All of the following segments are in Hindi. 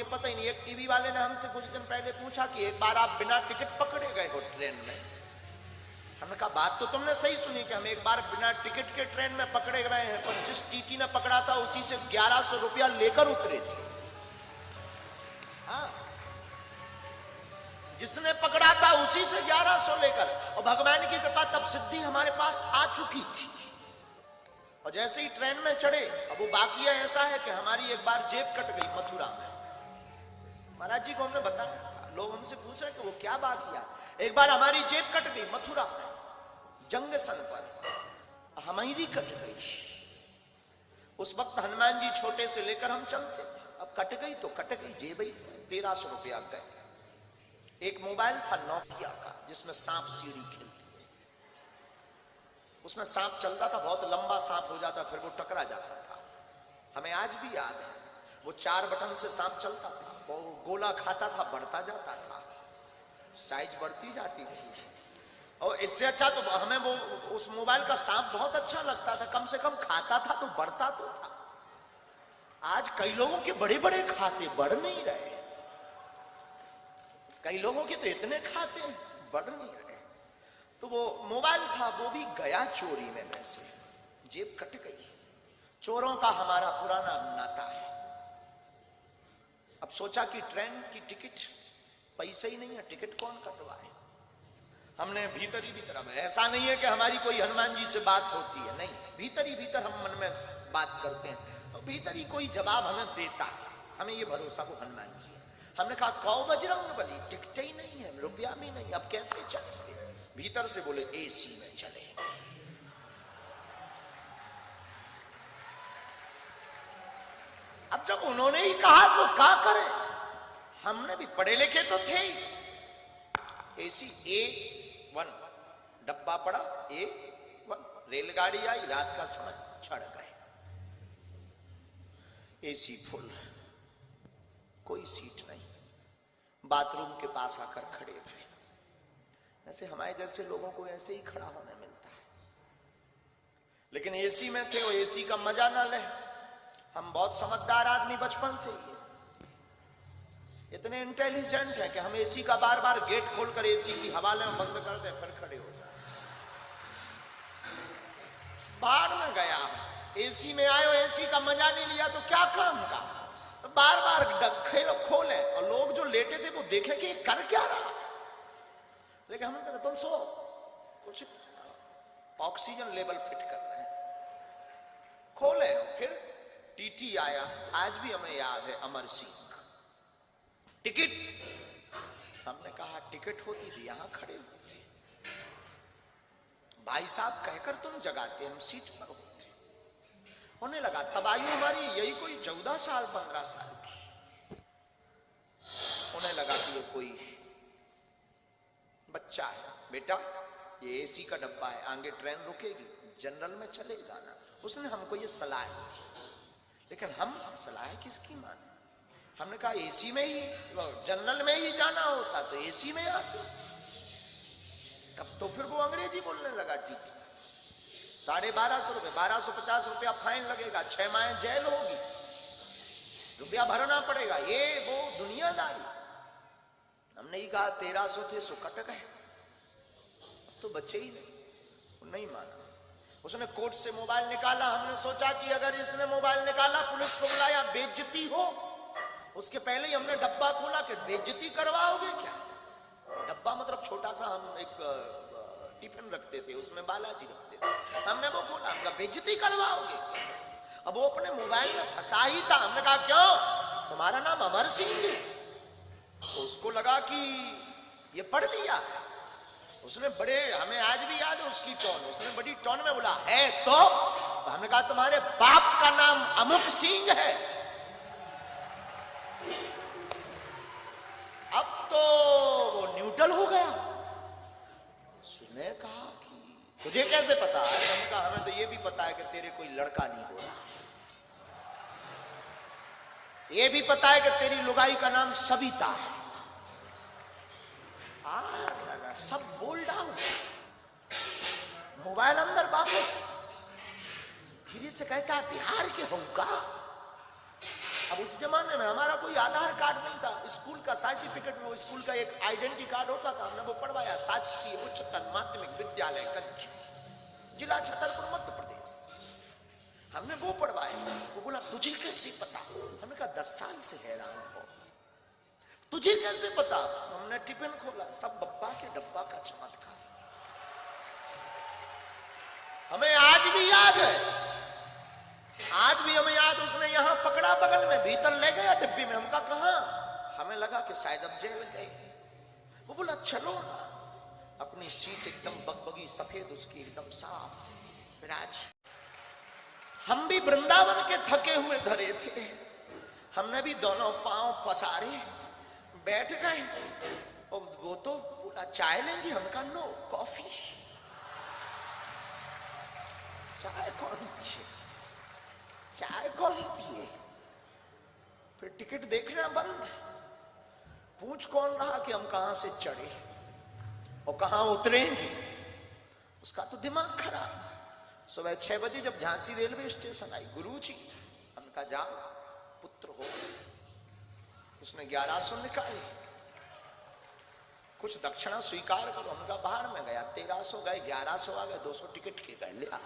ये पता ही नहीं। एक टीवी वाले ने हमसे कुछ दिन पहले पूछा कि एक बार आप बिना टिकट पकड़े गए हो ट्रेन में। हमने कहा बात तो तुमने सही सुनी कि हम एक बार बिना टिकट के ट्रेन में पकड़े गए हैं, पर जिस टीटी ने पकड़ा था उसी से 1100 रुपया लेकर उतरे थे। हाँ, जिसने पकड़ा था उसी से 1100 लेकर, और भगवान की कृपा तब सिद्धि हमारे पास आ चुकी थी। और जैसे ही ट्रेन में चढ़े, अब वो वाकया ऐसा है कि हमारी एक बार जेब कट गई मथुरा में। महाराज जी को हमने बताया था, लोग हमसे पूछ रहे कि वो क्या वाकया। एक बार हमारी जेब कट गई मथुरा में, जंक्शन पर हमारी कट गई। उस वक्त हनुमान जी छोटे से लेकर हम चलते थे। अब कट गई तो कट गई, जेब ही 1300 रुपया गए। एक मोबाइल था नोकिया का, जिसमें सांप सीढ़ी खेलती, उसमें सांप चलता था, बहुत लंबा सांप हो जाता, फिर वो टकरा जाता था। हमें आज भी याद है, वो 4 बटन से सांप चलता था, वो गोला खाता था, बढ़ता जाता था, साइज बढ़ती जाती थी। और इससे अच्छा तो हमें वो उस मोबाइल का सांप बहुत अच्छा लगता था, कम से कम खाता था तो बढ़ता तो था। आज कई लोगों के बड़े बड़े खाते बढ़ नहीं रहे, कई लोगों के तो इतने खाते बढ़ नहीं रहे। तो वो मोबाइल था, वो भी गया चोरी में, वैसे जेब कट गई। चोरों का हमारा पुराना नाता है। अब सोचा कि ट्रेन की टिकट, पैसे ही नहीं है, टिकट कौन कटवाए। हमने भीतर ही भीतर, अब ऐसा नहीं है कि हमारी कोई हनुमान जी से बात होती है, नहीं, भीतर ही भीतर हम मन में बात करते हैं, तो भीतर ही कोई जवाब हमें देता है। हमें ये भरोसा वो हनुमान जी है। हमने कहा कौ बजरंगबली, टिकट ही नहीं है, रुपया भी नहीं, अब कैसे चलेंगे। भीतर से बोले एसी में चलेंगे। अब जब उन्होंने ही कहा तो क्या करें, हमने भी पढ़े लिखे तो थे ही। एसी A1 डब्बा पड़ा, A1 रेलगाड़ी आई, रात का समय, चढ़ गए। एसी फुल, कोई सीट नहीं, बाथरूम के पास आकर खड़े भरे। ऐसे हमारे जैसे लोगों को ऐसे ही खड़ा होने मिलता है, लेकिन एसी में थे, वो एसी का मजा ना ले। हम बहुत समझदार आदमी बचपन से ही, इतने इंटेलिजेंट है कि हम एसी का बार बार गेट खोलकर एसी की हवा में बंद कर दें, फिर खड़े हो जाए। बाहर में गया, एसी में आए, एसी का मजा नहीं लिया तो क्या काम का। तो बार बार डक्खे खोले, और लोग जो लेटे थे वो देखे कि कर क्या रहा। लेकिन हमने कहा तुम सो, कुछ ऑक्सीजन लेवल फिट कर रहे हैं। खोले, फिर टीटी आया, आज भी हमें याद है, अमर सिंह। टिकट, हमने कहा टिकट होती थी, यहां खड़े होते, भाई साहब कहकर तुम जगाते, हम सीट पर होते। होने लगा, तब आयु हमारी यही कोई 14 साल 15 साल की। होने लगा कि ये कोई बच्चा है, बेटा ये एसी का डब्बा है, आगे ट्रेन रुकेगी, जनरल में चले जाना। उसने हमको ये सलाह दी, लेकिन हम सलाह किसकी माने। हमने कहा एसी में ही, जनरल में ही जाना होता तो एसी में आते। तब तो फिर वो अंग्रेजी बोलने लगा। टीटी 1250 रुपए, 1250 रुपया फाइन लगेगा, 6 माह जेल होगी, रुपया भरना पड़ेगा, ये वो दुनियादारी। हमने ही कहा 1300 थे सो कट गए, तो बच्चे ही नहीं माना। उसने कोर्ट से मोबाइल निकाला, हमने सोचा कि अगर इसने मोबाइल निकाला, पुलिस को बुलाया, बेइज्जती हो। उसके पहले ही हमने डब्बा खोला कि बेइज्जती करवाओगे क्या। डब्बा मतलब छोटा सा, हम एक टिफिन रखते थे, उसमें बालाजी रखते थे। हमने वो खोला, हमने बेइज्जती करवाओगे। अब वो अपने मोबाइल में फंसा ही था। हमने कहा क्यों, तुम्हारा नाम अमर सिंह जी। तो उसको लगा कि ये पढ़ लिया। उसने बड़े, हमें आज भी याद है उसकी टोन, उसने बड़ी टोन में बोला है तो हमने कहा तुम्हारे बाप का नाम अमुक सिंह है। अब तो वो न्यूट्रल हो गया। उसने कहा कि तुझे कैसे पता है। हमने कहा हमें तो ये भी पता है कि तेरे कोई लड़का नहीं हो रहा, ये भी पता है कि तेरी लुगाई का नाम सविता है। सब बोल डाउन, मोबाइल अंदर वापस। धीरे से कहता है बिहार के होगा। अब उस जमाने में हमारा कोई आधार कार्ड नहीं था, स्कूल का सर्टिफिकेट में वो स्कूल का एक आइडेंटिटी कार्ड होता था, हमने वो पढ़वाया। शासकीय उच्चतर माध्यमिक विद्यालय गंज, जिला छतरपुर, मध्य प्रदेश। हमने वो पढ़वाया। वो बोला तुझे कैसे पता? हमने कहा 10 साल से हैरान हो, तुझे कैसे पता? हमने टिफिन खोला, सब बप्पा के डब्बा का चमत्कार। हमें आज भी याद है, आज भी हमें याद। उसने यहां पकड़ा बगल में, भीतर ले गया डिब्बी में। हमका कहां? हमें लगा कि शायद अब जेल गए। वो बोला चलो ना। अपनी सीट एकदम बगबगी सफेद, उसकी एकदम साफ। फिर आज हम भी वृंदावन के थके हुए धरे थे, हमने भी दोनों पांव पसारे बैठ गए। और वो तो बोला चाय लेंगी, हमका नो, कॉफी। चाय कौन पिए? चाय कौन पिए? फिर टिकट देखना बंद। पूछ कौन रहा कि हम कहां से चढ़े और कहां उतरेंगे? उसका तो दिमाग खराब। सुबह 6 बजे जब झांसी रेलवे स्टेशन आई, गुरुजी, हमका जाओ पुत्र हो। उसने 1100 निकाले, कुछ दक्षिणा स्वीकार करो। हमका बाहर में गया, 1300 गए, 1100 आ गए, 200 टिकट के गए, ले आ।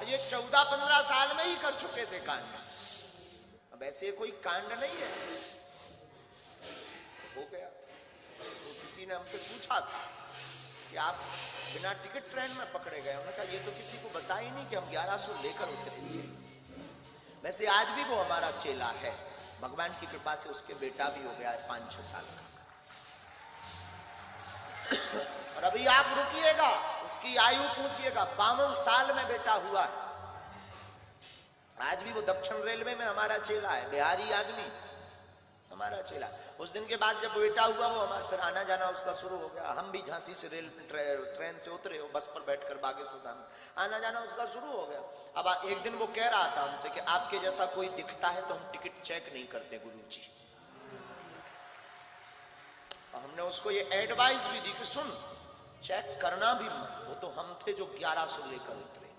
ये 14-15 साल में ही कर चुके थे कांड। अब ऐसे कोई कांड नहीं है, हो गया। तो किसी ने हमसे पूछा था कि आप बिना टिकट ट्रेन में पकड़े गए। उन्होंने कहा ये तो किसी को बता ही नहीं कि हम 1100 लेकर उतरेंगे। वैसे आज भी वो हमारा चेला है, भगवान की कृपा से उसके बेटा भी हो गया है 5-6 साल का। और अभी आप रुकिएगा, उसकी आयु पूछिएगा, 52 साल में बेटा हुआ है। आज भी वो दक्षिण रेलवे में हमारा चेला है, बिहारी आदमी, हमारा चेला। उस दिन के बाद जब बेटा हुआ, वो हमारा फिर आना जाना उसका शुरू हो गया। हम भी झांसी से ट्रेन से उतरे, हो बस पर बैठकर बागेश्वर धाम, आना जाना उसका शुरू हो गया। अब एक दिन वो कह रहा था हमसे कि आपके जैसा कोई दिखता है तो हम टिकट चेक नहीं करते गुरुजी। हमने उसको ये एडवाइस भी दी कि सुन, चेक करना भी मत। वो तो हम थे जो 1100 लेकर उतरे।